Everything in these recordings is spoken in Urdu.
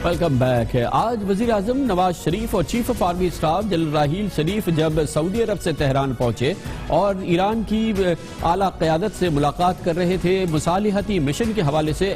Welcome back. آج وزیر اعظم نواز شریف اور chief of army staff general Raheel Sharif جب سعودی عرب سے تہران پہنچے اور ایران کی اعلیٰ قیادت سے ملاقات کر رہے تھے مصالحتی مشن کے حوالے سے،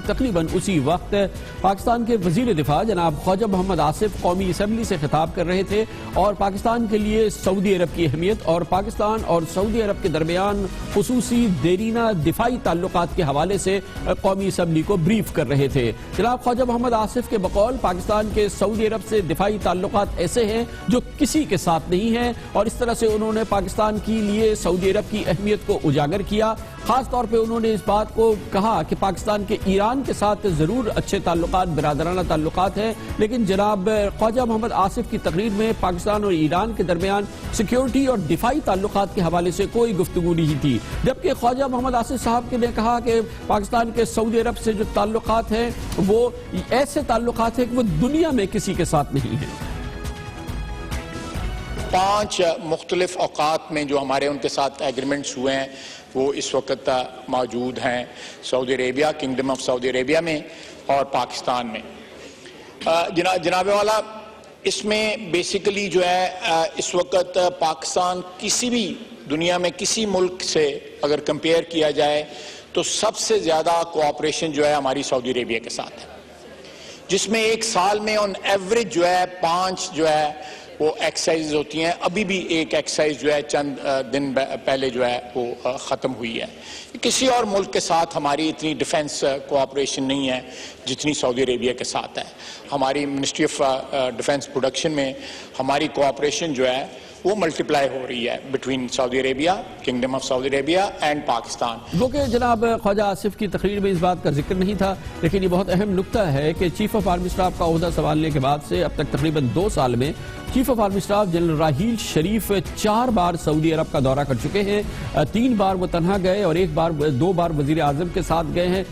تقریباً اسی وقت پاکستان کے وزیر دفاع جناب خواجہ محمد آصف قومی اسمبلی سے خطاب کر رہے تھے اور پاکستان کے لیے سعودی عرب کی اہمیت اور پاکستان اور سعودی عرب کے درمیان خصوصی دیرینہ دفاعی تعلقات کے حوالے سے قومی اسمبلی کو بریف کر رہے تھے. جناب خواجہ محمد آصف کے بقول پاکستان کے سعودی عرب سے دفاعی تعلقات ایسے ہیں جو کسی کے ساتھ نہیں ہیں، اور اس طرح سے انہوں نے پاکستان کے لیے سعودی عرب کی اہمیت کو اجاگر کیا. خاص طور پہ انہوں نے اس بات کو کہا کہ پاکستان کے ایران کے ساتھ ضرور اچھے تعلقات، برادرانہ تعلقات ہیں، لیکن جناب خواجہ محمد آصف کی تقریر میں پاکستان اور ایران کے درمیان سیکیورٹی اور دفاعی تعلقات کے حوالے سے کوئی گفتگو نہیں تھی. جبکہ خواجہ محمد آصف صاحب نے کہا کہ پاکستان کے سعودی عرب سے جو تعلقات ہیں وہ ایسے تعلقات ہیں کہ وہ دنیا میں کسی کے ساتھ نہیں ہیں. 5 مختلف اوقات میں جو ہمارے ان کے ساتھ ایگریمنٹس ہوئے ہیں وہ اس وقت موجود ہیں سعودی عربیہ، کنگڈم آف سعودی عربیہ میں اور پاکستان میں. جناب والا، اس میں بیسیکلی جو ہے اس وقت پاکستان کسی بھی دنیا میں کسی ملک سے اگر کمپیئر کیا جائے تو سب سے زیادہ کوآپریشن جو ہے ہماری سعودی عربیہ کے ساتھ ہے، جس میں ایک سال میں آن ایوریج جو ہے 5 جو ہے وہ ایکسرسائز ہوتی ہیں. ابھی بھی ایک ایکسرسائز جو ہے چند دن پہلے جو ہے وہ ختم ہوئی ہے. کسی اور ملک کے ساتھ ہماری اتنی ڈیفنس کوآپریشن نہیں ہے جتنی سعودی عربیہ کے ساتھ ہے. ہماری منسٹری آف ڈیفنس پروڈکشن میں ہماری کوآپریشن جو ہے وہ ملٹیپلائی ہو رہی ہے بٹوین سعودی عربیہ، kingdom of Saudi Arabia and Pakistan. وہ کہ جناب خواجہ آصف کی تقریر میں اس بات کا ذکر نہیں تھا، لیکن یہ بہت اہم نکتہ ہے کہ چیف آف آرمی اسٹاف کا عہدہ سنبھالنے کے بعد سے اب تک تقریباً 2 سال میں chief of army staff general Raheel Sharif 4 بار سعودی عرب کا دورہ کر چکے ہیں. 3 بار وہ تنہا گئے اور 2 بار وزیر اعظم کے ساتھ گئے ہیں.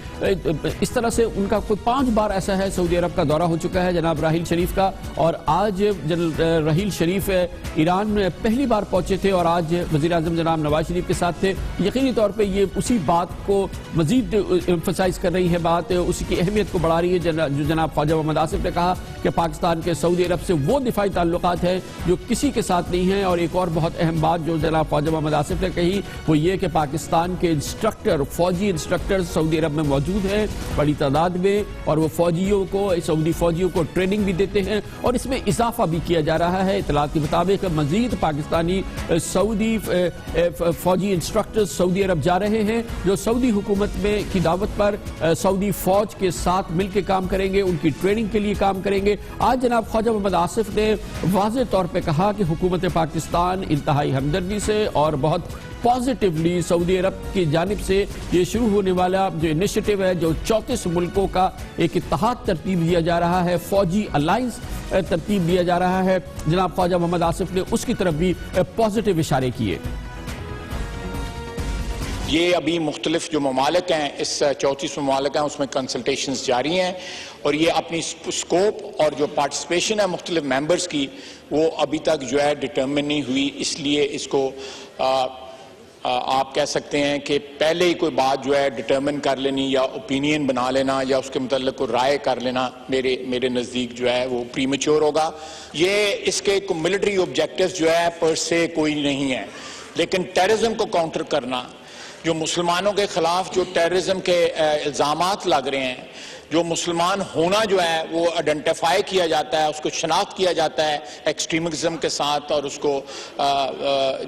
اس طرح سے ان کا کوئی 5 بار ایسا ہے سعودی عرب کا دورہ ہو چکا ہے جناب راحیل شریف کا. اور آج جنرل راحیل شریف ایران میں پہلی بار پہنچے تھے اور آج وزیر اعظم جناب نواز شریف کے ساتھ تھے. یقینی طور پہ یہ اسی بات کو مزید ایمفسائز کر رہی ہے، بات اسی کی اہمیت کو بڑھا رہی ہے جو جناب خواجہ محمد آصف نے کہا کہ پاکستان کے سعودی عرب سے وہ دفاعی تعلقات ہیں جو کسی کے ساتھ نہیں ہیں. اور ایک اور بہت اہم بات جو جناب خواجہ محمد آصف نے کہی وہ یہ کہ پاکستان کے فوجی انسٹرکٹر سعودی عرب میں موجود ہیں بڑی تعداد میں، اور وہ سعودی فوجیوں کو ٹریننگ بھی دیتے ہیں اور اس میں اضافہ بھی کیا جا رہا ہے. اطلاعات کے مطابق مزید پاکستانی سعودی فوجی انسٹرکٹر سعودی عرب جا رہے ہیں جو سعودی حکومت میں کی دعوت پر سعودی فوج کے ساتھ مل کے کام کریں گے، ان کی ٹریننگ کے لیے کام کریں گے. آج جناب خواجہ محمد آصف نے واضح طور پہ کہا کہ حکومت پاکستان انتہائی ہمدردی سے اور بہت پازیٹیولی سعودی عرب کی جانب سے یہ شروع ہونے والا جو انیشیٹو ہے، جو 34 ملکوں کا ایک اتحاد ترتیب دیا جا رہا ہے، فوجی الائنس ترتیب دیا جا رہا ہے، جناب خواجہ محمد آصف نے اس کی طرف بھی پازیٹیو اشارے کیے. یہ ابھی مختلف جو ممالک ہیں، اس 34 ممالک ہیں، اس میں کنسلٹیشنز جاری ہیں اور یہ اپنی سکوپ اور جو پارٹیسپیشن ہے مختلف ممبرز کی وہ ابھی تک جو ہے ڈٹرمن نہیں ہوئی. اس لیے اس کو آپ کہہ سکتے ہیں کہ پہلے ہی کوئی بات جو ہے ڈٹرمن کر لینی یا اوپینین بنا لینا یا اس کے متعلق کوئی رائے کر لینا میرے نزدیک جو ہے وہ پری میچور ہوگا. یہ اس کے ملٹری آبجیکٹیوز جو ہے پر سے کوئی نہیں ہے، لیکن ٹیررزم کو کاؤنٹر کرنا، جو مسلمانوں کے خلاف جو ٹیررزم کے الزامات لگ رہے ہیں، جو مسلمان ہونا جو ہے وہ آئیڈینٹیفائی کیا جاتا ہے، اس کو شناخت کیا جاتا ہے ایکسٹریمزم کے ساتھ اور اس کو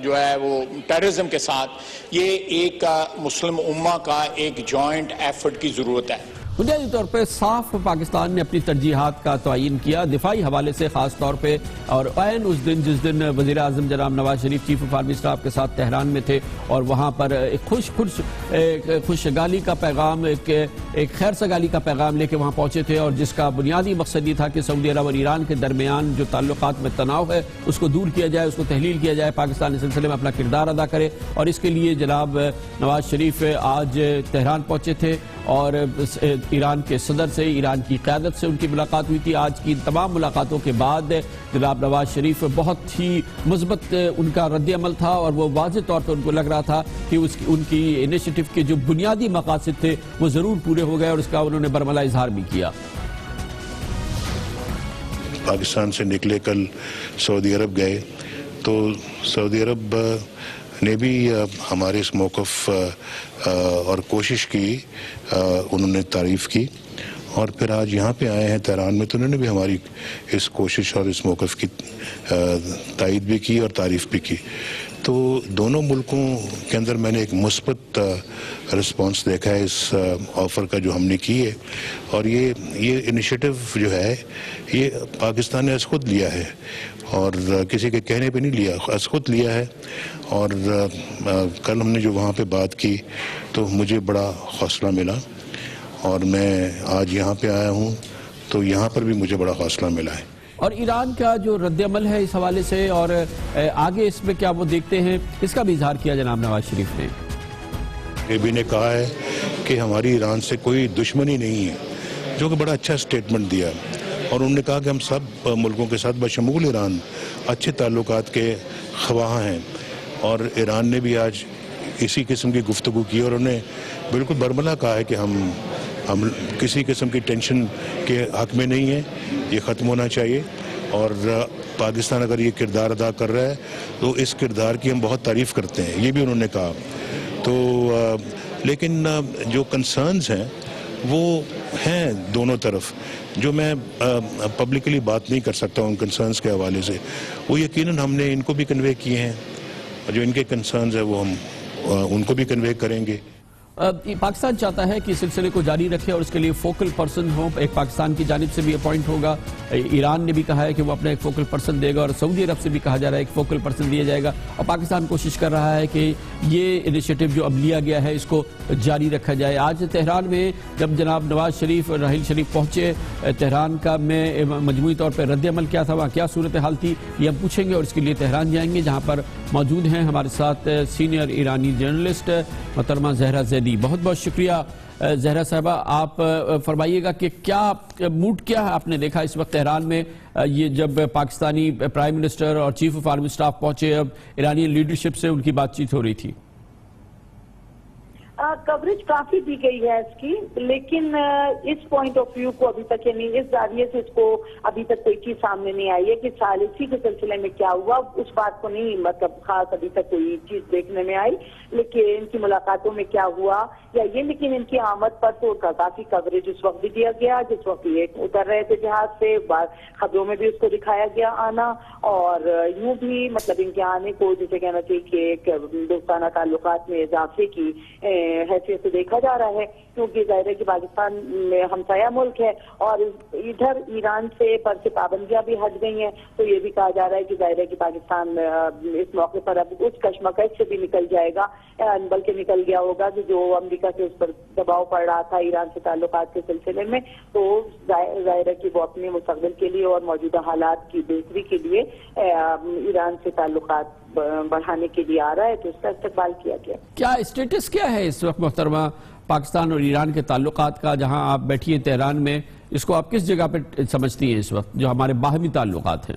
جو ہے وہ ٹیررزم کے ساتھ، یہ ایک مسلم امہ کا ایک جوائنٹ ایفرٹ کی ضرورت ہے. بنیادی طور پہ صاف پاکستان نے اپنی ترجیحات کا تعین کیا دفاعی حوالے سے خاص طور پہ، اور اس دن جس دن وزیر اعظم جناب Nawaz Sharif chief of army staff کے ساتھ تہران میں تھے اور وہاں پر ایک خوشگالی کا پیغام، ایک خیر سگالی کا پیغام لے کے وہاں پہنچے تھے، اور جس کا بنیادی مقصد یہ تھا کہ سعودی عرب اور ایران کے درمیان جو تعلقات میں تناؤ ہے اس کو دور کیا جائے، اس کو تحلیل کیا جائے، پاکستان اس سلسلے میں اپنا کردار ادا کرے. اور اس کے لیے جناب نواز شریف آج تہران پہنچے تھے اور ایران کے صدر سے، ایران کی قیادت سے ان کی ملاقات ہوئی تھی. آج کی تمام ملاقاتوں کے بعد جناب نواز شریف بہت ہی مثبت ان کا رد عمل تھا اور وہ واضح طور پر ان کو لگ رہا تھا کہ ان کی انیشیٹو کے جو بنیادی مقاصد تھے وہ ضرور پورے ہو گئے، اور اس کا انہوں نے برملا اظہار بھی کیا. پاکستان سے نکلے کل سعودی عرب گئے، تو سعودی عرب نے بھی ہمارے اس موقف اور کوشش کی، انہوں نے تعریف کی، اور پھر آج یہاں پہ آئے ہیں تہران میں، تو انہوں نے بھی ہماری اس کوشش اور اس موقف کی تائید بھی کی اور تعریف بھی کی۔ تو دونوں ملکوں کے اندر میں نے ایک مثبت رسپانس دیکھا ہے اس آفر کا جو ہم نے کی ہے، اور یہ انیشیٹو جو ہے یہ پاکستان نے از خود لیا ہے، اور کسی کے کہنے پہ نہیں لیا، از خود لیا ہے۔ اور کل ہم نے جو وہاں پہ بات کی تو مجھے بڑا حوصلہ ملا، اور میں آج یہاں پہ آیا ہوں تو یہاں پر بھی مجھے بڑا حوصلہ ملا ہے۔ اور ایران کا جو رد عمل ہے اس حوالے سے، اور آگے اس میں کیا وہ دیکھتے ہیں، اس کا بھی اظہار کیا جناب نواز شریف نے۔ اے بی نے کہا ہے کہ ہماری ایران سے کوئی دشمنی نہیں ہے، جو کہ بڑا اچھا سٹیٹمنٹ دیا، اور انہوں نے کہا کہ ہم سب ملکوں کے ساتھ بشمول ایران اچھے تعلقات کے خواہاں ہیں، اور ایران نے بھی آج اسی قسم کی گفتگو کی، اور انہوں نے بالکل برملا کہا ہے کہ ہم کسی قسم کی ٹینشن کے حق میں نہیں ہیں، یہ ختم ہونا چاہیے، اور پاکستان اگر یہ کردار ادا کر رہا ہے تو اس کردار کی ہم بہت تعریف کرتے ہیں، یہ بھی انہوں نے کہا۔ تو لیکن جو کنسرنز ہیں وہ ہیں دونوں طرف، جو میں پبلکلی بات نہیں کر سکتا ان کنسرنز کے حوالے سے، وہ یقیناً ہم نے ان کو بھی کنوے کیے ہیں، اور جو ان کے کنسرنز ہیں وہ ہم ان کو بھی کنوے کریں گے۔ پاکستان چاہتا ہے کہ اس سلسلے کو جاری رکھے، اور اس کے لیے فوکل پرسن ہو، ایک پاکستان کی جانب سے بھی اپوائنٹ ہوگا، ایران نے بھی کہا ہے کہ وہ اپنا ایک فوکل پرسن دے گا، اور سعودی عرب سے بھی کہا جا رہا ہے ایک فوکل پرسن دیا جائے گا، اور پاکستان کوشش کر رہا ہے کہ یہ انیشیٹو جو اب لیا گیا ہے اس کو جاری رکھا جائے۔ آج تہران میں جب جناب نواز شریف اور راحیل شریف پہنچے تہران کا، میں مجموعی طور پر رد عمل کیا تھا، وہاں کیا صورتحال تھی، یہ ہم پوچھیں گے، اور اس کے لیے تہران جائیں گے، جہاں پر موجود ہیں ہمارے ساتھ سینئر ایرانی جرنلسٹ محترمہ زہرہ زیدی۔ بہت بہت شکریہ زہرہ صاحبہ، آپ فرمائیے گا کہ کیا موڈ کیا ہے آپ نے دیکھا اس وقت تہران میں، یہ جب پاکستانی پرائم منسٹر اور چیف آف آرمی اسٹاف پہنچے، اب ایرانی لیڈرشپ سے ان کی بات چیت ہو رہی تھی؟ کوریج کافی دی گئی ہے اس کی، لیکن اس پوائنٹ آف ویو کو ابھی تک، یعنی اس زاویے سے اس کو ابھی تک کوئی چیز سامنے نہیں آئی ہے کہ ثالثی کے سلسلے میں کیا ہوا، اس بات کو نہیں مطلب خاص ابھی تک کوئی چیز دیکھنے میں آئی، لیکن ان کی ملاقاتوں میں کیا ہوا یا یہ، لیکن ان کی آمد پر تو کافی کوریج اس وقت بھی دیا گیا جس وقت یہ اتر رہے تھے جہاز سے، خبروں میں بھی اس کو دکھایا گیا آنا، اور یوں بھی مطلب ان کے آنے کو جسے کہنا چاہیے کہ ایک دوستانہ تعلقات میں اضافے کی حیثیت سے دیکھا جا رہا ہے، کیونکہ ظاہر ہے کہ پاکستان میں ہمسایہ ملک ہے، اور ادھر ایران سے پر سے پابندیاں بھی ہٹ گئی ہیں، تو یہ بھی کہا جا رہا ہے کہ ظاہر ہے کہ پاکستان اس موقع پر اب اس کشمکش سے بھی نکل جائے گا، بلکہ نکل گیا ہوگا کہ جو امریکہ سے اس پر دباؤ پڑ رہا تھا ایران سے تعلقات کے سلسلے میں، تو ظاہر ہے کہ وہ اپنے مستقبل کے لیے اور موجودہ حالات کی بہتری کے لیے ایران سے تعلقات بڑھانے کے لیے آ رہا ہے، تو اس کا استقبال کیا گیا۔ کیا اسٹیٹس کیا ہے اس وقت محترمہ پاکستان اور ایران کے تعلقات کا، جہاں آپ بیٹھی ہیں تہران میں، اس کو آپ کس جگہ پہ سمجھتی ہیں اس وقت جو ہمارے باہمی تعلقات ہیں؟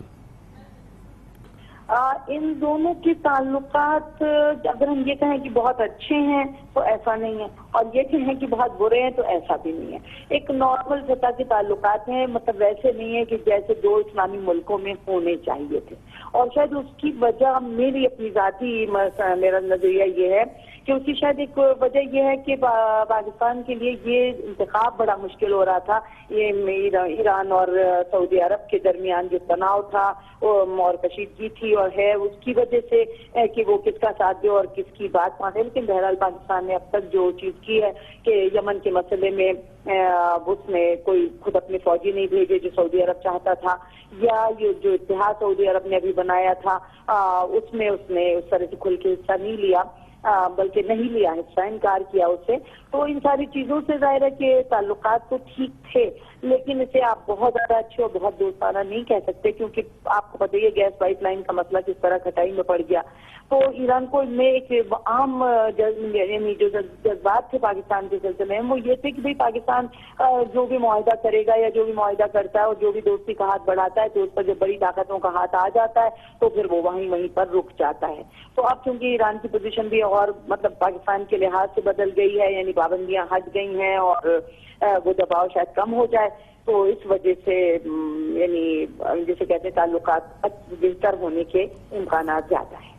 ان دونوں کے تعلقات اگر ہم یہ کہیں کہ بہت اچھے ہیں تو ایسا نہیں ہے، اور یہ کہیں کہ بہت برے ہیں تو ایسا بھی نہیں ہے، ایک نارمل سطح کے تعلقات ہیں، مطلب ویسے نہیں ہے کہ جیسے دو اسلامی ملکوں میں ہونے چاہیے تھے، اور شاید اس کی وجہ میری اپنی ذاتی میرا نظریہ یہ ہے کہ اس کی شاید ایک وجہ یہ ہے کہ پاکستان کے لیے یہ انتخاب بڑا مشکل ہو رہا تھا، یہ ایران اور سعودی عرب کے درمیان جو تناؤ تھا اور کشیدگی تھی اور ہے، اس کی وجہ سے کہ وہ کس کا ساتھ دے اور کس کی بات مانے، لیکن بہرحال پاکستان نے اب تک جو چیز کی ہے کہ یمن کے مسئلے میں اس نے کوئی خود اپنے فوجی نہیں بھیجے جو سعودی عرب چاہتا تھا، یا یہ جو اتحاد سعودی عرب نے ابھی بنایا تھا اس میں اس نے اس طرح سے کھل کے حصہ نہیں لیا، بلکہ نہیں لیا حصہ، انکار کیا اس سے، تو ان ساری چیزوں سے ظاہر ہے کہ تعلقات تو ٹھیک تھے، لیکن اسے آپ بہت زیادہ اچھے اور بہت دوستانہ نہیں کہہ سکتے، کیونکہ آپ کو پتہ ہی ہے گیس پائپ لائن کا مسئلہ کس طرح کھٹائی میں پڑ گیا، تو ایران کو میں ایک عام یعنی جو جذبات تھے پاکستان کے سلسلے میں وہ یہ تھے کہ بھئی پاکستان جو بھی معاہدہ کرے گا یا جو بھی معاہدہ کرتا ہے اور جو بھی دوستی کا ہاتھ بڑھاتا ہے تو اس پر جب بڑی طاقتوں کا ہاتھ آ جاتا ہے تو پھر وہ وہیں پر رک جاتا ہے، تو اب چونکہ ایران کی پوزیشن بھی اور مطلب پاکستان کے لحاظ سے بدل گئی ہے، یعنی پابندیاں ہٹ گئی ہیں اور وہ دباؤ شاید کم ہو جائے، تو اس وجہ سے یعنی جسے کہتے ہیں تعلقات بہتر ہونے کے امکانات زیادہ ہیں۔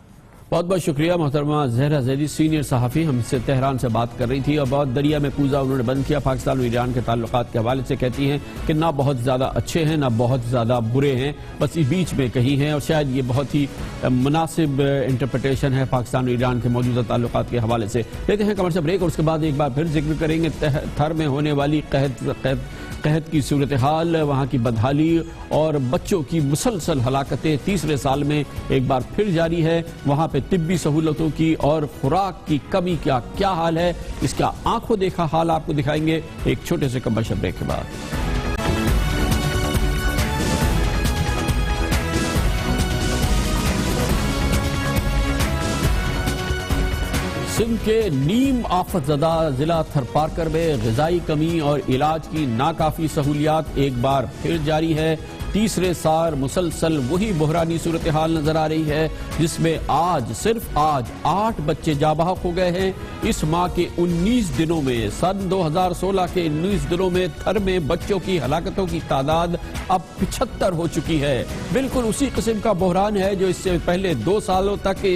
بہت بہت شکریہ محترمہ زہرہ زیدی، سینئر صحافی، ہم سے تہران سے بات کر رہی تھی، اور بہت دریا میں کوزہ انہوں نے بند کیا پاکستان اور ایران کے تعلقات کے حوالے سے۔ کہتی ہیں کہ نہ بہت زیادہ اچھے ہیں نہ بہت زیادہ برے ہیں، بس اس بیچ میں کہیں ہیں، اور شاید یہ بہت ہی مناسب انٹرپریٹیشن ہے پاکستان اور ایران کے موجودہ تعلقات کے حوالے سے۔ لیتے ہیں کمرشل بریک، اور اس کے بعد ایک بار پھر ذکر کریں گے تھر میں ہونے والی قحط کی صورتحال، وہاں کی بدحالی اور بچوں کی مسلسل ہلاکتیں تیسرے سال میں ایک بار پھر جاری ہے۔ وہاں پہ طبی سہولتوں کی اور خوراک کی کمی کا کیا حال ہے، اس کا آنکھوں دیکھا حال آپ کو دکھائیں گے ایک چھوٹے سے کمرشل بریک کے بعد۔ سندھ کے نیم آفت زدہ ضلع تھرپارکر میں غذائی کمی اور علاج کی ناکافی سہولیات ایک بار پھر جاری ہے۔ تیسرے سال مسلسل وہی بحرانی صورتحال نظر آ رہی ہے، جس میں صرف آج 8 بچے جاں بحق ہو گئے ہیں۔ اس ماہ کے 19 دنوں میں، سن 2016 کے 19 دنوں میں تھر میں بچوں کی ہلاکتوں کی تعداد اب 75 ہو چکی ہے۔ بالکل اسی قسم کا بحران ہے جو اس سے پہلے 2 سالوں تک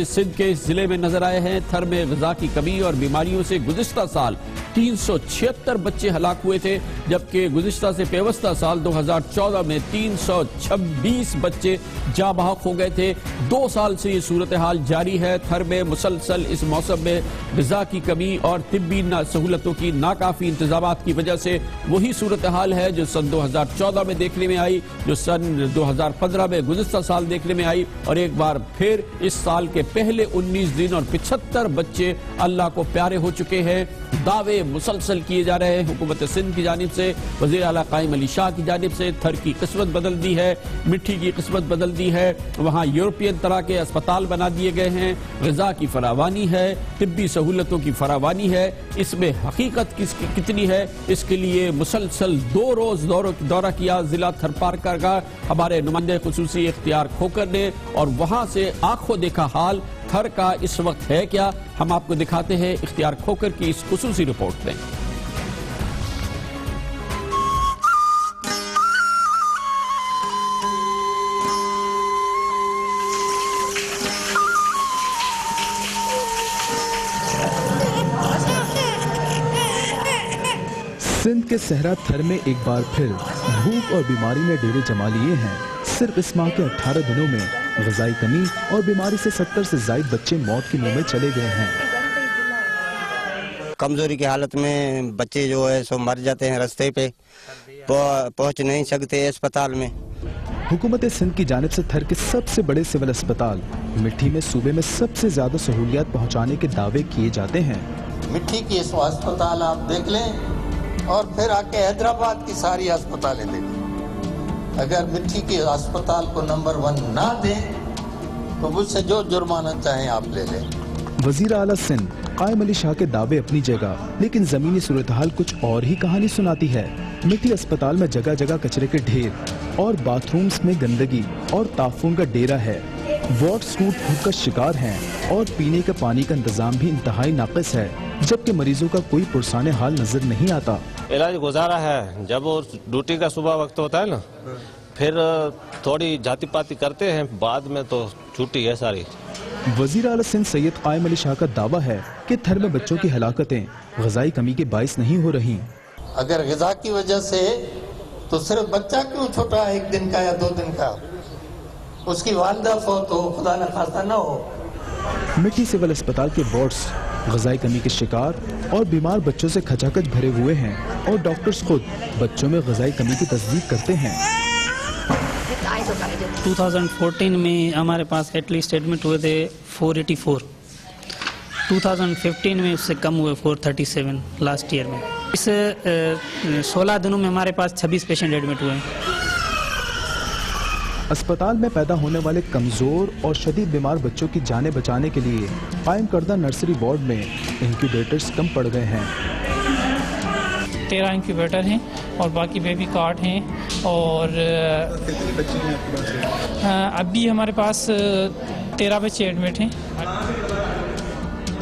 سندھ کے اس ضلع میں نظر آئے ہیں۔ تھر میں غذا کی کمی اور بیماریوں سے گزشتہ سال 376 بچے ہلاک ہوئے تھے، جبکہ گزشتہ سے پیوستہ سال 2014 میں 326 بچے جاں بحق ہو گئے تھے۔ 2 سال سے یہ صورتحال جاری ہے۔ تھر میں مسلسل اس موسم میں غذا کی کمی اور طبی سہولتوں کی ناکافی انتظامات کی وجہ سے وہی صورتحال ہے جو سن 2014 میں دیکھنے میں آئی، جو سن 2015 میں گزشتہ سال دیکھنے میں آئی، اور ایک بار پھر اس سال کے پہلے 19 دن اور 75 بچے اللہ کو پیارے ہو چکے ہیں۔ دعوے مسلسل کیے جا رہے ہیں حکومت سندھ کی جانب سے، وزیر اعلیٰ قائم علی شاہ کی جانب سے۔ تھر کی قسمت بدل دی ہے، مٹی کی قسمت بدل دی ہے، وہاں یورپین طرح کے اسپتال بنا دیے گئے ہیں، غذا کی فراوانی ہے، طبی سہولتوں کی فراوانی ہے۔ اس میں حقیقت کتنی ہے، اس کے لیے مسلسل 2 روز دورہ کیا ضلع تھرپارکر کا ہمارے نمائندے خصوصی اختیار کھوکر نے، اور وہاں سے آنکھوں دیکھا حال تھر کا اس وقت ہے کیا، ہم آپ کو دکھاتے ہیں اختیار کھوکر کی اس خصوصی رپورٹ میں۔ سندھ کے صحرا تھر میں ایک بار پھر بھوک اور بیماری نے ڈیرے جما لیے ہیں۔ صرف اس ماہ کے 18 دنوں میں غذائی کمی اور بیماری سے 70 سے زائد بچے موت کے منہ میں چلے گئے ہیں۔ کمزوری کی حالت میں بچے جو ہے سو مر جاتے ہیں، رستے پہ پہنچ نہیں سکتے اسپتال میں۔ حکومت سندھ کی جانب سے تھر کے سب سے بڑے سول اسپتال مٹھی میں صوبے میں سب سے زیادہ سہولیات پہنچانے کے دعوے کیے جاتے ہیں۔ مٹھی کی اسپتال آپ دیکھ لیں اور پھر آ کے حیدرآباد کی ساری اسپتالیں دیکھیں۔ اگر مٹھی کے اسپتال کو نمبر 1 نہ دیں تو مجھ سے جو جرمانہ چاہیں آپ لے لیں۔ وزیر اعلیٰ سندھ قائم علی شاہ کے دعوے اپنی جگہ، لیکن زمینی صورتحال کچھ اور ہی کہانی سناتی ہے۔ مٹھی اسپتال میں جگہ جگہ کچرے کے ڈھیر اور باتھ رومز میں گندگی اور تعفن کا ڈیرا ہے۔ وارڈز ٹوٹ پھوٹ کا شکار ہیں اور پینے کے پانی کا انتظام بھی انتہائی ناقص ہے، جبکہ مریضوں کا کوئی پرسان حال نظر نہیں آتا۔ علاج گزارا ہے، جب وہ ڈیوٹی کا صبح وقت ہوتا ہے نا، پھر تھوڑی جاتی پاتی کرتے ہیں، بعد میں تو چھٹی ہے ساری۔ وزیر اعلیٰ سندھ سید قائم علی شاہ کا دعویٰ ہے کہ تھر میں بچوں کی ہلاکتیں غذائی کمی کے باعث نہیں ہو رہی۔ اگر غذا کی وجہ سے تو صرف بچہ کیوں چھوٹا ہے 1 دن کا یا 2 دن کا، اس کی والدہ فوت ہو، خدا نہ خواستہ نہ ہو۔ مٹھی سول اسپتال کے وارڈز غذائی کمی کے شکار اور بیمار بچوں سے کھچاکھچ بھرے ہوئے ہیں، اور ڈاکٹرز خود بچوں میں غذائی کمی کی تصدیق کرتے ہیں۔ 2014 میں ہمارے پاس ایٹ لیسٹ ایڈمٹ ہوئے تھے 484، 2015 میں اس سے کم ہوئے 437 لاسٹ ایئر میں۔ اس 16 دنوں میں ہمارے پاس 26 پیشنٹ ایڈمٹ ہوئے ہیں۔ اسپتال میں پیدا ہونے والے کمزور اور شدید بیمار بچوں کی جانیں بچانے کے لیے قائم کردہ نرسری وارڈ میں انکیوبیٹرز کم پڑ گئے ہیں۔ 13 انکیوبیٹر ہیں اور باقی بیبی کارٹ ہیں، اور ابھی ہمارے پاس 13 بچے ایڈمٹ ہیں۔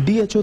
DHO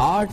8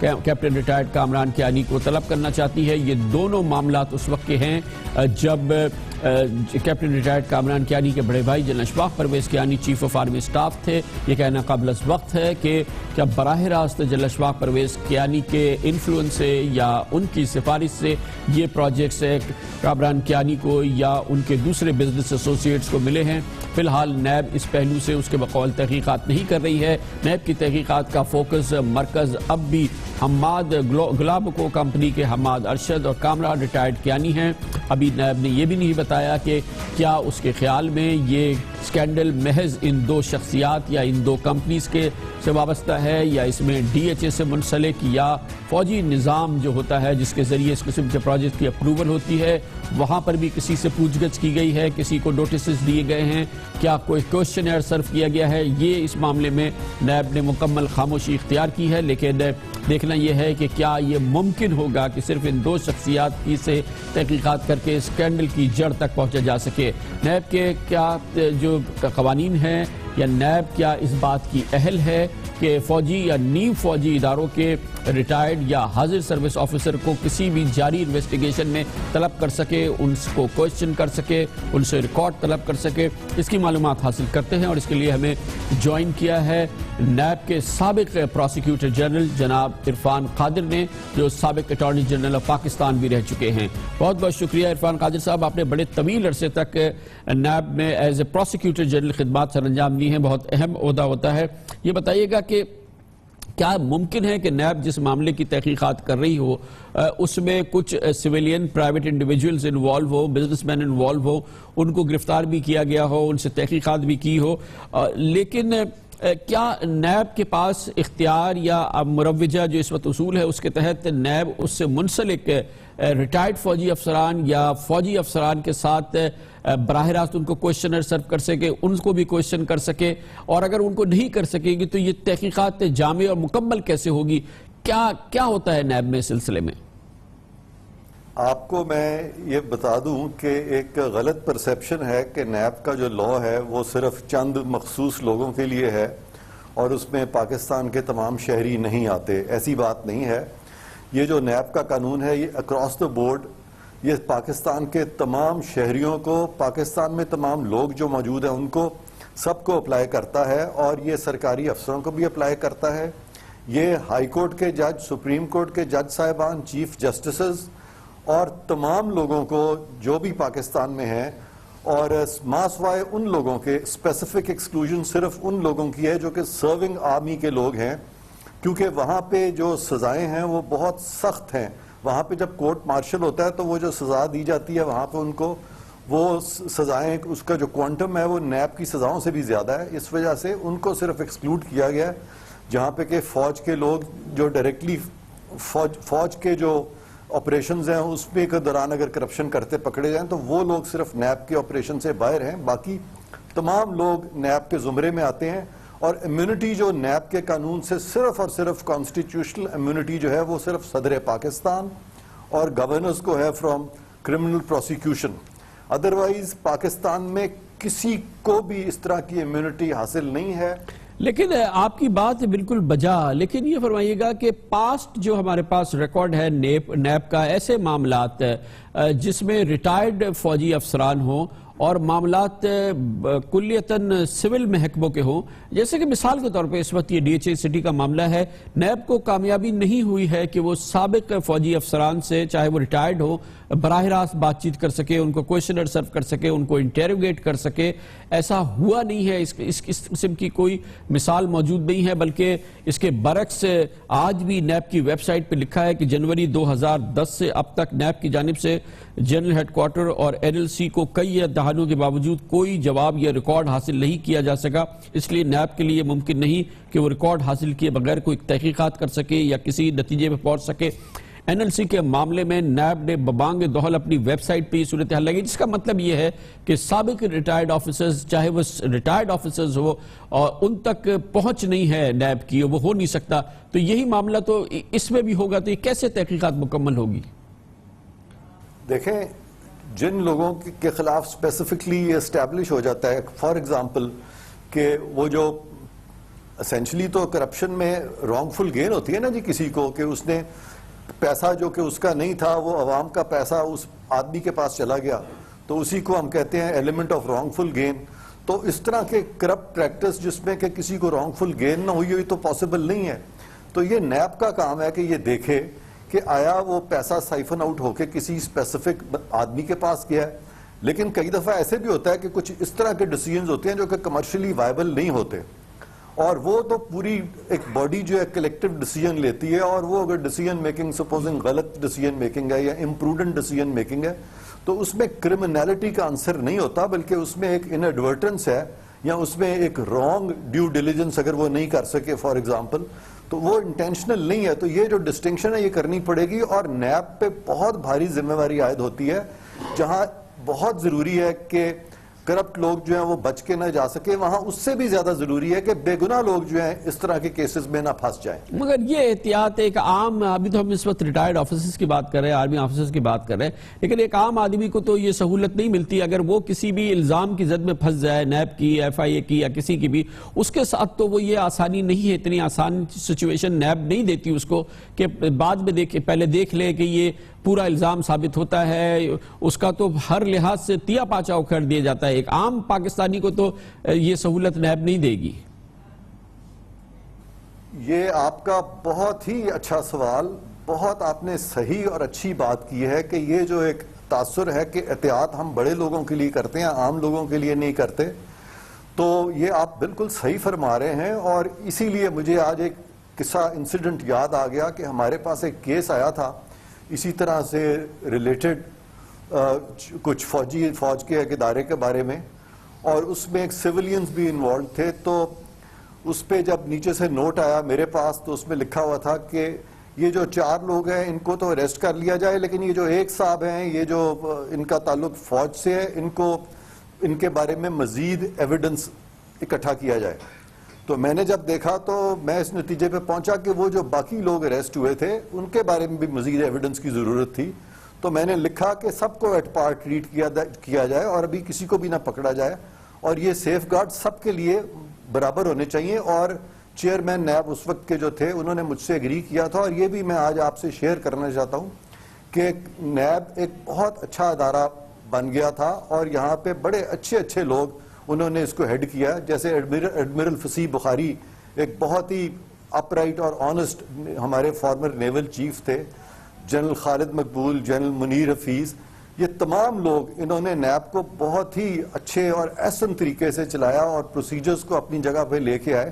captain retired Kamran Kayani کو طلب کرنا چاہتی ہے۔ یہ دونوں معاملات اس وقت کے ہیں جب کیپٹن ریٹائرڈ کامران کیانی کے بڑے بھائی general Ashfaq Pervez Kayani chief of army staff تھے۔ یہ کہنا قابل از وقت ہے کہ کیا براہ راست جنرل اشفاق پرویز کیانی کے انفلوئنس سے یا ان کی سفارش سے یہ پروجیکٹس کامران کیانی کو یا ان کے دوسرے بزنس ایسوسیٹس کو ملے ہیں۔ فی الحال نیب اس پہلو سے اس کے بقول تحقیقات نہیں کر رہی ہے۔ نیب کی تحقیقات کا فوکس مرکز اب بھی حماد گلابکو کمپنی کے حماد ارشد اور کامران ریٹائرڈ کیانی ہیں۔ ابھی نیب نے یہ بھی نہیں بتایا کہ کیا اس کے خیال میں یہ سکینڈل محض ان دو شخصیات یا ان دو کمپنیز کے سے وابستہ ہے یا اس میں ڈی ایچ اے سے منسلک یا فوجی نظام جو ہوتا ہے جس کے ذریعے اس قسم کے پروجیکٹ کی اپروول ہوتی ہے وہاں پر بھی کسی سے پوچھ گچھ کی گئی ہے، کسی کو نوٹسز دیے گئے ہیں، کیا کوئی کوشچنر سرو کیا گیا ہے۔ یہ اس معاملے میں نیب نے مکمل خاموشی اختیار کی ہے، لیکن دیکھنا یہ ہے کہ کیا یہ ممکن ہوگا کہ صرف ان دو شخصیات کی سے تحقیقات کر کے اسکینڈل کی جڑ تک پہنچا جا سکے۔ نیب کے کیا جو قوانین ہیں یا نیب کیا اس بات کی اہل ہے کہ فوجی یا نیم فوجی اداروں کے ریٹائرڈ یا حاضر سروس آفیسر کو کسی بھی جاری انویسٹیگیشن میں طلب کر سکے، ان کو کوشچن کر سکے، ان سے ریکارڈ طلب کر سکے؟ اس کی معلومات حاصل کرتے ہیں اور اس کے لیے ہمیں جوائن کیا ہے نیب کے سابق پروسیکیوٹر جنرل جناب عرفان قادر نے، جو سابق اٹارنی جنرل آف پاکستان بھی رہ چکے ہیں۔ بہت بہت شکریہ عرفان قادر صاحب، آپ نے بڑے طویل عرصے تک نیب میں ایز اے پروسیکیوٹر جنرل خدمات سر انجام دی ہیں، بہت اہم عہدہ ہوتا ہے۔ یہ بتائیے گا کہ کیا ممکن ہے کہ نیب جس معاملے کی تحقیقات کر رہی ہو اس میں کچھ سویلین پرائیویٹ انڈیویجولز انوالو ہو، بزنس مین انوالو ہو، ان کو گرفتار بھی کیا گیا ہو، ان سے تحقیقات بھی کی ہو، لیکن کیا نیب کے پاس اختیار یا مروجہ جو اس وقت اصول ہے اس کے تحت نیب اس سے منسلک ریٹائرڈ فوجی افسران یا فوجی افسران کے ساتھ براہ راست ان کو کوشچنر سرو کر سکے، ان کو بھی کوشچن کر سکے، اور اگر ان کو نہیں کر سکے گی تو یہ تحقیقات جامع اور مکمل کیسے ہوگی؟ کیا ہوتا ہے نیب میں اس سلسلے میں؟ آپ کو میں یہ بتا دوں کہ ایک غلط پرسیپشن ہے کہ نیب کا جو لا ہے وہ صرف چند مخصوص لوگوں کے لیے ہے اور اس میں پاکستان کے تمام شہری نہیں آتے۔ ایسی بات نہیں ہے۔ یہ جو نیب کا قانون ہے یہ اکراس دا بورڈ، یہ پاکستان کے تمام شہریوں کو، پاکستان میں تمام لوگ جو موجود ہیں ان کو سب کو اپلائی کرتا ہے، اور یہ سرکاری افسروں کو بھی اپلائی کرتا ہے۔ یہ ہائی کورٹ کے جج، سپریم کورٹ کے جج صاحبان، چیف جسٹسز اور تمام لوگوں کو جو بھی پاکستان میں ہیں، اور ماسوائے ان لوگوں کے اسپیسیفک ایکسکلوژن صرف ان لوگوں کی ہے جو کہ سرونگ آرمی کے لوگ ہیں، کیونکہ وہاں پہ جو سزائیں ہیں وہ بہت سخت ہیں۔ وہاں پہ جب کورٹ مارشل ہوتا ہے تو وہ جو سزا دی جاتی ہے وہاں پہ ان کو وہ سزائیں، اس کا جو کوانٹم ہے وہ نیب کی سزاؤں سے بھی زیادہ ہے۔ اس وجہ سے ان کو صرف ایکسکلوڈ کیا گیا ہے، جہاں پہ کہ فوج کے لوگ جو ڈائریکٹلی فوج کے جو آپریشنز ہیں اس پہ کے دوران اگر کرپشن کرتے پکڑے جائیں تو وہ لوگ صرف نیب کے آپریشن سے باہر ہیں، باقی تمام لوگ نیب کے زمرے میں آتے ہیں۔ اور امیونٹی جو نیب کے قانون سے صرف اور صرف کانسٹیٹیوشنل امیونٹی جو ہے وہ صرف صدر پاکستان اور گورنرز کو ہے from criminal prosecution, otherwise Pakistan میں کسی کو بھی اس طرح کی امیونٹی حاصل نہیں ہے۔ لیکن آپ کی بات بالکل بجا، لیکن یہ فرمائیے گا کہ پاسٹ جو ہمارے پاس ریکارڈ ہے نیب کا ایسے معاملات جس میں ریٹائرڈ فوجی افسران ہوں اور معاملات کلیتاً سول محکموں کے ہوں، جیسے کہ مثال کے طور پہ اس وقت یہ ڈی ایچ اے سٹی کا معاملہ ہے، نیب کو کامیابی نہیں ہوئی ہے کہ وہ سابق فوجی افسران سے چاہے وہ ریٹائرڈ ہو براہ راست بات چیت کر سکے، ان کو کوشچنر سرو کر سکے، ان کو انٹیروگیٹ کر سکے۔ ایسا ہوا نہیں ہے، اس قسم کی کوئی مثال موجود نہیں ہے، بلکہ اس کے برعکس آج بھی نیب کی ویب سائٹ پہ لکھا ہے کہ جنوری 2010 سے اب تک نیب کی جانب سے جنرل ہیڈ کوارٹر اور این ایل سی کو کئی دہانوں کے باوجود کوئی جواب یا ریکارڈ حاصل نہیں کیا جا سکا۔ اس لیے نیب کے لیے ممکن نہیں کہ وہ ریکارڈ حاصل کیے بغیر کوئی تحقیقات کر سکے یا کسی نتیجے پہ پہنچ سکے۔ این ایل سی کے معاملے میں نیب نے ببانگ دہل اپنی ویب سائٹ پہ یہ صورتحال لگی، جس کا مطلب یہ ہے کہ سابق ریٹائرڈ آفیسرز، چاہے وہ ریٹائرڈ آفیسرز ہو، اور ان تک پہنچ نہیں ہے نیب کی، وہ ہو نہیں سکتا۔ تو یہی معاملہ تو اس میں بھی ہوگا، تو یہ کیسے تحقیقات مکمل ہوگی؟ دیکھیں، جن لوگوں کے خلاف اسپیسیفکلی یہ اسٹیبلش ہو جاتا ہے، فار ایگزامپل کہ وہ جو اسینشلی تو کرپشن میں رانگ فل گین ہوتی ہے نا جی کسی کو, کہ اس نے پیسہ جو کہ اس کا نہیں تھا وہ عوام کا پیسہ اس آدمی کے پاس چلا گیا, تو اسی کو ہم کہتے ہیں element of wrongful gain. تو اس طرح کے کرپٹ پریکٹس جس میں کہ کسی کو رانگ فل گین نہ ہوئی تو پاسبل نہیں ہے. تو یہ نیب کا کام ہے کہ یہ دیکھے کہ آیا وہ پیسہ سائفن آؤٹ ہو کے کسی اسپیسیفک آدمی کے پاس گیا ہے. لیکن کئی دفعہ ایسے بھی ہوتا ہے کہ کچھ اس طرح کے ڈیسیجنز ہوتے ہیں جو کہ کمرشلی وائبل نہیں ہوتے, اور وہ تو پوری ایک باڈی جو ہے کلیکٹیو ڈیسیجن لیتی ہے, اور وہ اگر ڈیسیجن میکنگ سپوزنگ غلط ڈیسیجن میکنگ ہے یا امپروڈنٹ ڈیسیجن میکنگ ہے تو اس میں کرمنالٹی کا عنصر نہیں ہوتا, بلکہ اس میں ایک انیڈورٹنس ہے یا اس میں ایک رانگ ڈیو ڈیلیجنس اگر وہ نہیں کر سکے فار ایگزامپل, تو وہ انٹینشنل نہیں ہے. تو یہ جو ڈسٹنکشن ہے یہ کرنی پڑے گی, اور نیب پہ بہت بھاری ذمہ داری عائد ہوتی ہے. جہاں بہت ضروری ہے کہ کرپٹ لوگ جو ہیں وہ بچ کے نہ جا سکے, وہاں اس سے بھی زیادہ ضروری ہے کہ بے گناہ لوگ جو ہیں اس طرح کے کیسز میں نہ پھنس جائیں. مگر یہ احتیاط ایک عام, ابھی تو ہم اس وقت ریٹائرڈ آفیسرز کی بات کر رہے ہیں, آرمی آفیسرز کی بات کر رہے ہیں, لیکن ایک عام آدمی کو تو یہ سہولت نہیں ملتی. اگر وہ کسی بھی الزام کی زد میں پھنس جائے, نیب کی, ایف آئی اے کی یا کسی کی بھی, اس کے ساتھ تو وہ یہ آسانی نہیں ہے, اتنی آسان سچویشن نیب نہیں دیتی اس کو کہ بعد میں پہلے دیکھ لے کہ یہ پورا الزام ثابت ہوتا ہے. اس کا تو ہر لحاظ سے تیا پاچا اکھڑ دیا جاتا ہے. ایک عام پاکستانی کو تو یہ سہولت نیب نہیں دے گی. یہ آپ کا بہت ہی اچھا سوال, بہت آپ نے صحیح اور اچھی بات کی ہے کہ یہ جو ایک تاثر ہے کہ احتیاط ہم بڑے لوگوں کے لیے کرتے ہیں, عام لوگوں کے لیے نہیں کرتے. تو یہ آپ بالکل صحیح فرما رہے ہیں, اور اسی لیے مجھے آج ایک قصہ انسیڈنٹ یاد آ گیا کہ ہمارے پاس ایک کیس آیا تھا اسی طرح سے ریلیٹڈ کچھ فوج کے ایک ادارے کے بارے میں, اور اس میں ایک سیولینز بھی انوالو تھے. تو اس پہ جب نیچے سے نوٹ آیا میرے پاس تو اس میں لکھا ہوا تھا کہ یہ جو 4 لوگ ہیں ان کو تو اریسٹ کر لیا جائے, لیکن یہ جو ایک صاحب ہیں یہ جو ان کا تعلق فوج سے ہے ان کے بارے میں مزید ایویڈنس اکٹھا کیا جائے. تو میں نے جب دیکھا تو میں اس نتیجے پہ پہنچا کہ وہ جو باقی لوگ اریسٹ ہوئے تھے ان کے بارے میں بھی مزید ایویڈنس کی ضرورت تھی. تو میں نے لکھا کہ سب کو ایٹ پارٹ ٹریٹ کیا جائے اور ابھی کسی کو بھی نہ پکڑا جائے, اور یہ سیف گارڈ سب کے لیے برابر ہونے چاہیے. اور چیئرمین نیب اس وقت کے جو تھے انہوں نے مجھ سے ایگری کیا تھا, اور یہ بھی میں آج آپ سے شیئر کرنا چاہتا ہوں کہ نیب ایک بہت اچھا ادارہ بن گیا تھا, اور یہاں پہ بڑے اچھے لوگ انہوں نے اس کو ہیڈ کیا. جیسے ایڈمرل فصیح بخاری ایک بہت ہی اپ رائٹ اور آنسٹ ہمارے فارمر نیول چیف تھے, جنرل خالد مقبول, جنرل منیر حفیظ, یہ تمام لوگ انہوں نے نیب کو بہت ہی اچھے اور احسن طریقے سے چلایا اور پروسیجرز کو اپنی جگہ پہ لے کے آئے.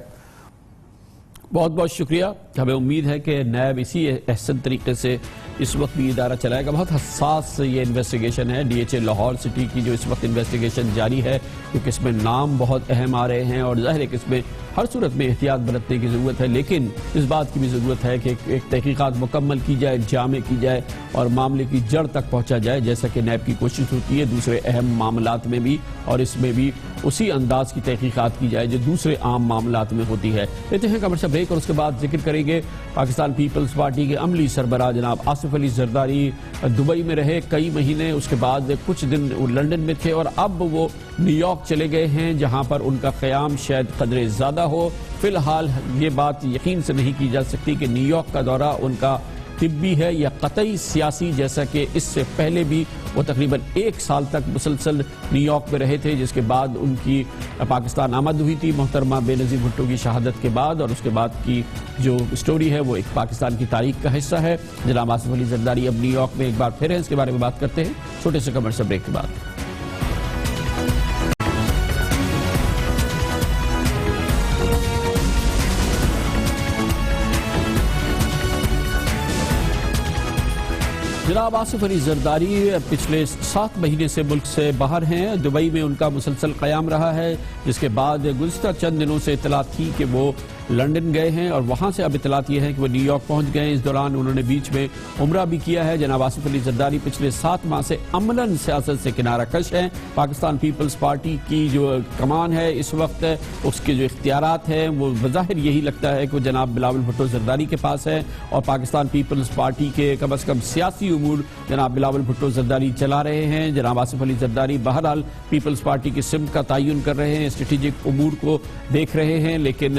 بہت بہت شکریہ. ہمیں امید ہے کہ نیب اسی احسن طریقے سے اس وقت بھی ادارہ چلائے گا. بہت حساس یہ انویسٹیگیشن ہے D H A Lahore city کی جو اس وقت انویسٹیگیشن جاری ہے, کیونکہ اس میں نام بہت اہم آ رہے ہیں, اور ظاہر ہے کہ اس میں ہر صورت میں احتیاط برتنے کی ضرورت ہے, لیکن اس بات کی بھی ضرورت ہے کہ ایک تحقیقات مکمل کی جائے, جامع کی جائے اور معاملے کی جڑ تک پہنچا جائے, جیسا کہ نیب کی کوشش ہوتی ہے دوسرے اہم معاملات میں بھی, اور اس میں بھی اسی انداز کی تحقیقات کی جائے جو دوسرے عام معاملات میں ہوتی ہے. لیتے ہیں کمرشل بریک, اور اس کے بعد ذکر کریں گے پاکستان پیپلز پارٹی کے عملی سربراہ جناب آصف علی زرداری دبئی میں رہے کئی مہینے, اس کے بعد کچھ دن لنڈن میں تھے, اور اب وہ نیو یارک چلے گئے ہیں جہاں پر ان کا قیام شاید قدرے زیادہ ہو. فی الحال یہ بات یقین سے نہیں کی جا سکتی کہ نیو یارک کا دورہ ان کا طبی ہے یا قطعی سیاسی, جیسا کہ اس سے پہلے بھی وہ تقریباً 1 سال تک مسلسل نیو یارک میں رہے تھے, جس کے بعد ان کی پاکستان آمد ہوئی تھی محترمہ بے نظیر بھٹو کی شہادت کے بعد, اور اس کے بعد کی جو سٹوری ہے وہ ایک پاکستان کی تاریخ کا حصہ ہے. جناب آصف علی زرداری اب نیو یارک میں ایک بار پھر ہیں, اس کے بارے میں بات کرتے ہیں چھوٹے سے کمرشل بریک کے بعد. جناب آصف علی زرداری پچھلے 7 مہینے سے ملک سے باہر ہیں. دبئی میں ان کا مسلسل قیام رہا ہے, جس کے بعد گزشتہ چند دنوں سے اطلاع تھی کہ وہ لنڈن گئے ہیں, اور وہاں سے اب اطلاع یہ ہے کہ وہ نیو یارک پہنچ گئے ہیں. اس دوران انہوں نے بیچ میں عمرہ بھی کیا ہے. جناب آصف علی زرداری پچھلے 7 ماہ سے عملاً سیاست سے کنارہ کش ہیں. پاکستان پیپلز پارٹی کی جو کمان ہے اس وقت, اس کے جو اختیارات ہیں وہ بظاہر یہی لگتا ہے کہ وہ جناب بلاول بھٹو زرداری کے پاس ہے, اور پاکستان پیپلز پارٹی کے کم از کم سیاسی امور جناب بلاول بھٹو زرداری چلا رہے ہیں. جناب آصف علی زرداری بہرحال پیپلز پارٹی کی سمت کا تعین کر رہے ہیں, اسٹریٹجک امور کو دیکھ رہے ہیں, لیکن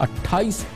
28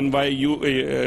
NYU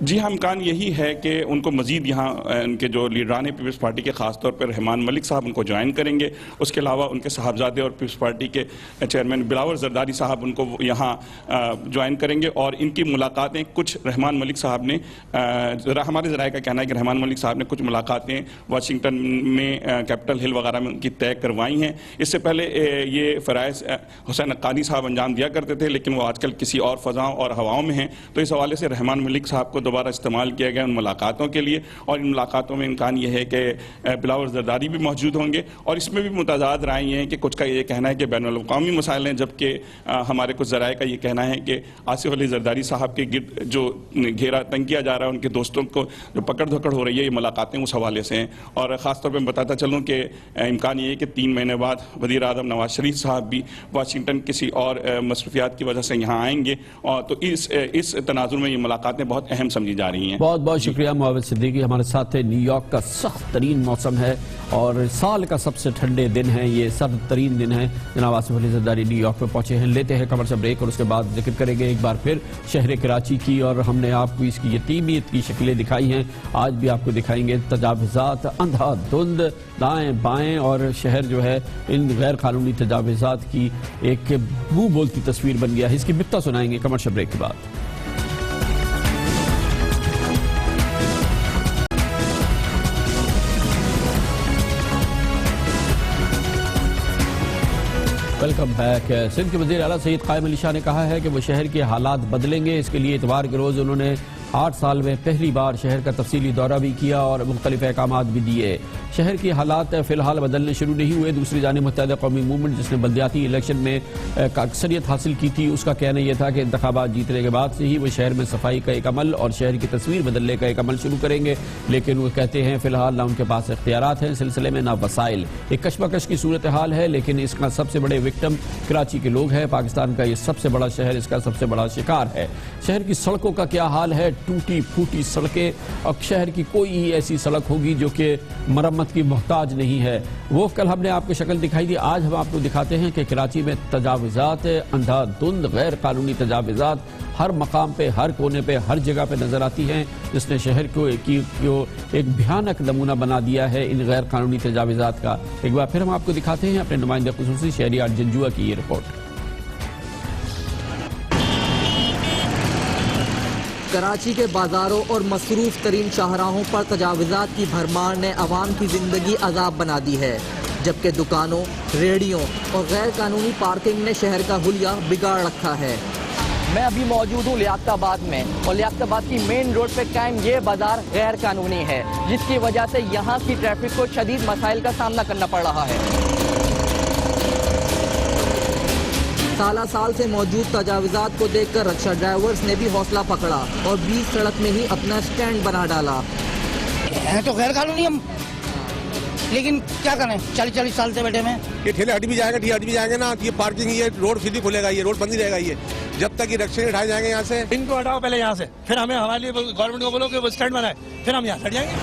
جی ہاں، امکان یہی ہے کہ ان کو مزید یہاں ان کے جو لیڈران پیپلز پارٹی کے خاص طور پر رحمان ملک صاحب ان کو جوائن کریں گے. اس کے علاوہ ان کے صاحبزادے اور پیپلز پارٹی کے چیئرمین بلاول زرداری صاحب ان کو یہاں جوائن کریں گے. اور ان کی ملاقاتیں کچھ رحمان ملک صاحب نے ہمارے ذرائع کا کہنا ہے کہ رحمان ملک صاحب نے کچھ ملاقاتیں واشنگٹن میں کیپٹل ہل وغیرہ میں ان کی طے کروائی ہیں. اس سے پہلے یہ فرائض حسین حقانی صاحب انجام دیا کرتے تھے، لیکن وہ آج کل کسی اور فضاؤں اور ہواؤں میں ہیں. تو اس حوالے سے رحمان ملک صاحب کو دوبارہ استعمال کیا گیا ان ملاقاتوں کے لیے. اور ان ملاقاتوں میں امکان یہ ہے کہ بلاول زرداری بھی موجود ہوں گے. اور اس میں بھی متضاد رائے یہ ہیں کہ کچھ کا یہ کہنا ہے کہ بین الاقوامی مسائل ہیں، جبکہ ہمارے کچھ ذرائع کا یہ کہنا ہے کہ آصف علی زرداری صاحب کے گرد جو گھیرا تنگ کیا جا رہا ہے، ان کے دوستوں کو جو پکڑ دھکڑ ہو رہی ہے، یہ ملاقاتیں اس حوالے سے ہیں. اور خاص طور پہ میں بتاتا چلوں کہ امکان یہ ہے کہ 3 مہینے بعد وزیر اعظم نواز شریف صاحب بھی واشنگٹن کسی اور مصروفیات کی وجہ سے یہاں آئیں گے. اور تو اس تناظر میں یہ ملاقاتیں بہت اہم سمجھی جا رہی ہیں. بہت بہت شکریہ معاون صدیقی. ہمارے ساتھ تھے. نیو یارک کا سخت ترین موسم ہے اور سال کا سب سے ٹھنڈے دن ہے، یہ سرد ترین دن ہے. جناب آصف علی زرداری نیو یارک پہ پہنچے ہیں. لیتے ہیں خبر سے بریک اور اس کے بعد ذکر کریں گے ایک بار پھر شہر کراچی کی. اور ہم نے آپ کو اس کی یتیمیت کی شکلیں دکھائی ہیں، آج بھی آپ کو دکھائیں گے. تجاوزات اندھا دھند دائیں بائیں اور شہر جو ہے ان غیر قانونی تجاوزات کی ایک منہ بولتی تصویر بن گیا ہے. اس کی بتا سنائیں گے کمرشل بریک کے بعد. Welcome back. سندھ کے وزیر اعلیٰ سید قائم علی شاہ نے کہا ہے کہ وہ شہر کے حالات بدلیں گے. اس کے لیے اتوار کے روز انہوں نے 8 سال میں پہلی بار شہر کا تفصیلی دورہ بھی کیا اور مختلف احکامات بھی دیے. شہر کے حالات فی الحال بدلنے شروع نہیں ہوئے. دوسری جانب متحدہ قومی موومنٹ جس نے بلدیاتی الیکشن میں اکثریت حاصل کی تھی، اس کا کہنا یہ تھا کہ انتخابات جیتنے کے بعد سے ہی وہ شہر میں صفائی کا ایک عمل اور شہر کی تصویر بدلنے کا ایک عمل شروع کریں گے. لیکن وہ کہتے ہیں فی الحال نہ ان کے پاس اختیارات ہیں اس سلسلے میں، نہ وسائل. ایک کشمکش کی صورتحال ہے، لیکن اس کا سب سے بڑے وکٹم کراچی کے لوگ ہیں. پاکستان کا یہ سب سے بڑا شہر اس کا سب سے بڑا شکار ہے. شہر کی سڑکوں کا کیا حال ہے؟ ٹوٹی پھوٹی سڑکیں. اب شہر کی کوئی ہی ایسی سڑک ہوگی جو کہ مرمت کی محتاج نہیں ہے. وہ کل ہم نے آپ کو شکل دکھائی دی. آج ہم آپ کو دکھاتے ہیں کہ کراچی میں تجاوزات اندھا دھند غیر قانونی تجاوزات ہر مقام پہ، ہر کونے پہ، ہر جگہ پہ نظر آتی ہیں، جس نے شہر کو ایک بھیانک نمونہ بنا دیا ہے ان غیر قانونی تجاوزات کا. ایک بار پھر ہم آپ کو دکھاتے ہیں اپنے نمائندہ خصوصی شہریار جنجوعہ کی یہ رپورٹ. کراچی کے بازاروں اور مصروف ترین شاہراہوں پر تجاوزات کی بھرمار نے عوام کی زندگی عذاب بنا دی ہے، جبکہ دکانوں، ریڑھیوں اور غیر قانونی پارکنگ نے شہر کا حلیہ بگاڑ رکھا ہے. میں ابھی موجود ہوں لیاقت آباد میں، اور لیاقت آباد کی مین روڈ پہ قائم یہ بازار غیر قانونی ہے، جس کی وجہ سے یہاں کی ٹریفک کو شدید مسائل کا سامنا کرنا پڑ رہا ہے. سالہ سال سے موجود تجاوزات کو دیکھ کر رکشہ ڈرائیورز نے بھی حوصلہ پکڑا اور بیچ سڑک میں ہی اپنا سٹینڈ بنا ڈالا. ہے تو غیر قانونی ہم، لیکن کیا کریں، 40 سال سے بیٹھے میں. یہ ٹھیلے ہٹ بھی جائے گا، ٹھیک ہٹ بھی جائیں گے نا، یہ پارکنگ، یہ روڈ سیدھی کھلے گا، یہ روڈ بند ہی رہے گا. یہ جب تک یہ رکشے اٹھائے جائیں گے یہاں سے. ان کو ہٹاؤ پہلے یہاں سے، پھر ہمیں ہمارے گورنمنٹ کو بولو کہ وہ سٹینڈ بنائے، پھر ہم یہاں سے ہٹ جائیں گے.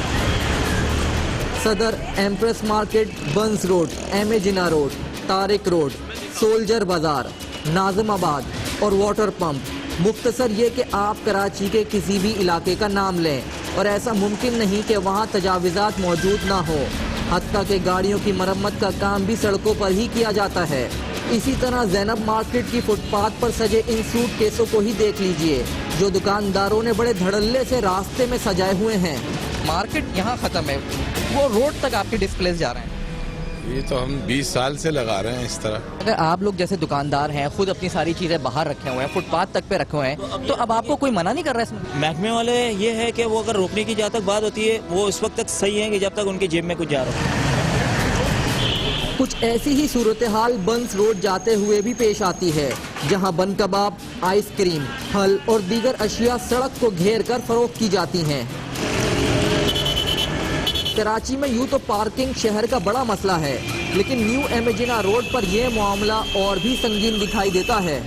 Saddar, Empress Market, Burns Road, M A Jinnah Road, Tariq Road, soldier Bazaar, ناظم آباد اور واٹر پمپ. مختصر یہ کہ آپ کراچی کے کسی بھی علاقے کا نام لیں اور ایسا ممکن نہیں کہ وہاں تجاوزات موجود نہ ہو. حتیٰ کہ گاڑیوں کی مرمت کا کام بھی سڑکوں پر ہی کیا جاتا ہے. اسی طرح زینب مارکیٹ کی فٹ پاتھ پر سجے ان سوٹ کیسوں کو ہی دیکھ لیجئے جو دکانداروں نے بڑے دھڑلے سے راستے میں سجائے ہوئے ہیں. مارکیٹ یہاں ختم ہے، وہ روڈ تک آپ کے ڈسپلیز جا رہے ہیں. یہ تو ہم 20 سال سے لگا رہے ہیں اس طرح. اگر آپ لوگ جیسے دکاندار ہیں، خود اپنی ساری چیزیں باہر رکھے ہوئے ہیں، فٹ پاتھ تک پہ رکھے ہوئے ہیں، تو اب آپ کو کوئی منع نہیں کر رہا ہے اس میں؟ محکمے والے یہ ہے کہ وہ اگر روکنے کی جہاں تک بات ہوتی ہے، وہ اس وقت تک صحیح ہے کہ جب تک ان کی جیب میں کچھ جا رہا ہے. کچھ ایسی ہی صورتحال بنز روڈ جاتے ہوئے بھی پیش آتی ہے، جہاں بن کباب، آئس کریم، پھل اور دیگر اشیاء سڑک کو گھیر کر فروخت کی جاتی ہیں. کراچی میں یوں تو پارکنگ شہر کا بڑا مسئلہ ہے، لیکن new M A Jinnah road پر یہ معاملہ اور بھی سنگین دکھائی دیتا ہے.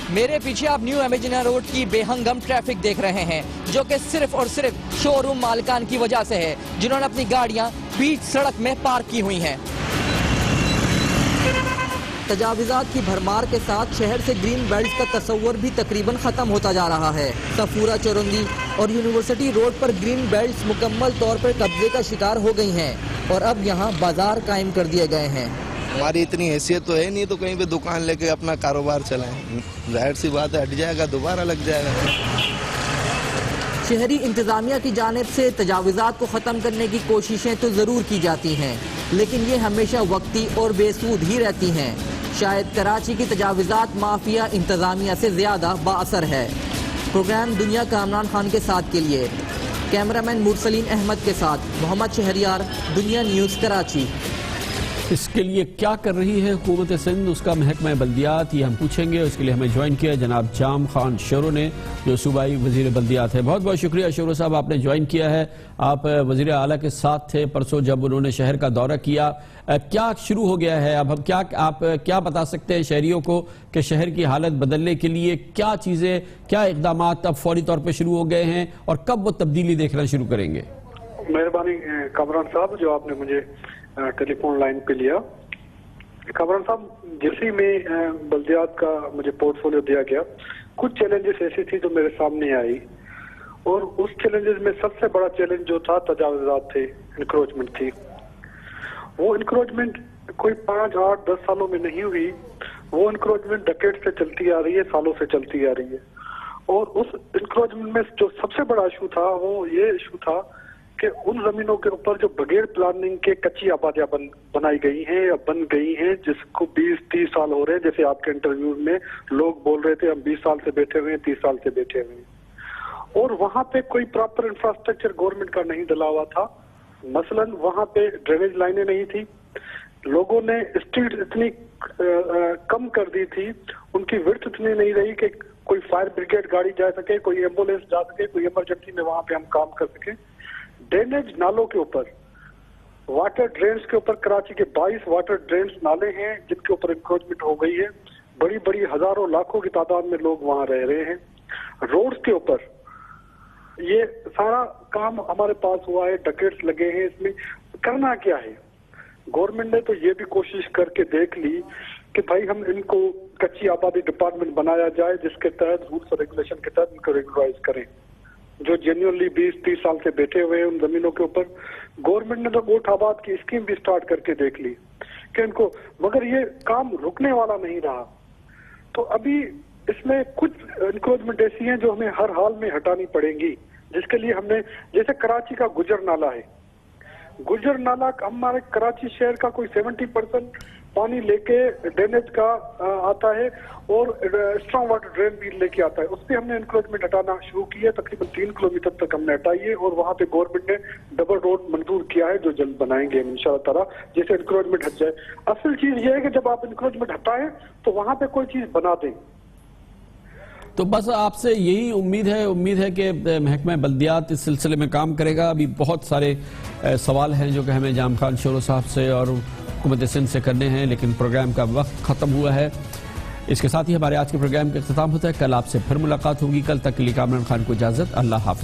میرے پیچھے آپ new M A Jinnah road کی بے ہنگم ٹریفک دیکھ رہے ہیں، جو کہ صرف اور صرف شو روم مالکان کی وجہ سے ہے، جنہوں نے اپنی گاڑیاں بیچ سڑک میں پارک کی ہوئی ہیں. تجاوزات کی بھرمار کے ساتھ شہر سے گرین بیلٹ کا تصور بھی تقریباً ختم ہوتا جا رہا ہے۔ صفورہ چورندی اور یونیورسٹی روڈ پر گرین بیلٹس مکمل طور پر قبضے کا شکار ہو گئی ہیں اور اب یہاں بازار قائم کر دیے گئے ہیں۔ ہماری اتنی حیثیت تو ہے نہیں تو کہیں پہ دکان لے کے اپنا کاروبار چلائیں، ظاہر سی بات ہے ہٹ جائے گا دوبارہ لگ جائے گا۔ شہری انتظامیہ کی جانب سے تجاوزات کو ختم کرنے کی کوششیں تو ضرور کی جاتی ہیں، لیکن یہ ہمیشہ وقتی اور بے سود ہی رہتی ہیں۔ شاید کراچی کی تجاوزات مافیا انتظامیہ سے زیادہ با اثر ہے۔ پروگرام دنیا کا عمران خان کے ساتھ کے لیے کیمرامین مرسلین احمد کے ساتھ محمد شہریار، دنیا نیوز کراچی۔ اس کے لیے کیا کر رہی ہے حکومت سندھ، اس کا محکمہ بلدیات، یہ ہم پوچھیں گے۔ اس کے لیے ہمیں جوائن کیا جناب جام خان شورو نے، جو صوبائی وزیر بلدیات ہے۔ بہت بہت شکریہ شورو صاحب، آپ نے جوائن کیا ہے۔ آپ وزیر اعلیٰ کے ساتھ تھے پرسوں جب انہوں نے شہر کا دورہ کیا۔ کیا شروع ہو گیا ہے اب؟ ہم آپ کیا بتا سکتے ہیں شہریوں کو کہ شہر کی حالت بدلنے کے لیے کیا چیزیں، کیا اقدامات اب فوری طور پہ شروع ہو گئے ہیں اور کب وہ تبدیلی دیکھنا شروع کریں گے؟ مہربانی کامران صاحب جو آپ نے مجھے ٹیلی فون لائن پہ لیا۔ کامران صاحب، جیسے میں بلدیات کا مجھے پورٹ فولیو دیا گیا، کچھ چیلنجز ایسی تھی جو میرے سامنے آئی، اور اس چیلنجز میں سب سے بڑا چیلنج جو تھا تجاوزات تھے، انکروچمنٹ تھی۔ وہ انکروچمنٹ کوئی 5, 8, 10 سالوں میں نہیں ہوئی، وہ انکروچمنٹ ڈیکیڈ سے چلتی آ رہی ہے، سالوں سے چلتی آ رہی ہے۔ اور اس انکروچمنٹ میں جو سب سے بڑا ایشو تھا وہ یہ ایشو تھا کہ ان زمینوں کے اوپر جو بغیر پلاننگ کے کچی آبادیاں بنائی گئی ہیں یا بن گئی ہیں، جس کو 20-30 سال ہو رہے ہیں، جیسے آپ کے انٹرویو میں لوگ بول رہے تھے ہم 20 سال سے بیٹھے ہوئے ہیں، 30 سال سے بیٹھے ہوئے ہیں، اور وہاں پہ کوئی پراپر انفراسٹرکچر گورنمنٹ کا نہیں ڈلا ہوا تھا۔ مثلا وہاں پہ ڈرینیج لائنیں نہیں تھی، لوگوں نے اسٹریٹ اتنی کم کر دی تھی، ان کی وڈتھ اتنی نہیں رہی کہ کوئی فائر بریگیڈ گاڑی جا سکے، کوئی ایمبولینس جا سکے، کوئی ایمرجنسی میں وہاں پہ ہم کام کر سکیں۔ ڈرینیج نالوں کے اوپر، واٹر ڈرینز کے اوپر، کراچی کے 22 واٹر ڈرینز نالے ہیں جن کے اوپر انکروچمنٹ ہو گئی ہے، بڑی بڑی ہزاروں لاکھوں کی تعداد میں لوگ وہاں رہ رہے ہیں۔ روڈز کے اوپر یہ سارا کام ہمارے پاس ہوا ہے، ڈکیٹس لگے ہیں، اس میں کرنا کیا ہے؟ گورنمنٹ نے تو یہ بھی کوشش کر کے دیکھ لی کہ بھائی ہم ان کو کچی آبادی ڈپارٹمنٹ بنایا جائے جس کے تحت رولس اور ریگولیشن کے تحت ان کو ریگولرائز کریں، جو جینیونلی 20-30 سال سے بیٹھے ہوئے ہیں ان زمینوں کے اوپر۔ گورنمنٹ نے تو گوٹھ آباد کی اسکیم بھی سٹارٹ کر کے دیکھ لی کہ ان کو، مگر یہ کام رکنے والا نہیں رہا۔ تو ابھی اس میں کچھ انکروچمنٹ ایسی ہیں جو ہمیں ہر حال میں ہٹانی پڑیں گی، جس کے لیے ہم نے، جیسے کراچی کا گجر نالا ہے، گجر نالا ہمارے کراچی شہر کا کوئی 70% پانی لے کے ڈرینیج کا آتا ہے اور اسٹرانگ واٹر ڈرین بھی لے کے آتا ہے، اس پہ ہم نے انکروچمنٹ ہٹانا شروع کی ہے، تقریباً 3 کلومیٹر تک ہم نے ہٹائی ہے، اور وہاں پہ گورنمنٹ نے ڈبل روڈ منظور کیا ہے جو جلد بنائیں گے ان شاء اللہ تعالیٰ، جیسے انکروچمنٹ ہٹ جائے۔ اصل چیز یہ ہے کہ جب آپ انکروچمنٹ ہٹائیں تو وہاں پہ کوئی چیز بنا دیں۔ تو بس آپ سے یہی امید ہے کہ محکمہ بلدیات اس سلسلے میں کام کرے گا۔ ابھی بہت سارے سوال ہیں جو کہ ہمیں جام خان شورو صاحب سے اور حکومت سندھ سے کرنے ہیں، لیکن پروگرام کا وقت ختم ہوا ہے۔ اس کے ساتھ ہی ہمارے آج کے پروگرام کا اختتام ہوتا ہے۔ کل آپ سے پھر ملاقات ہوگی، کل تک کے لیے کامران خان کو اجازت، اللہ حافظ۔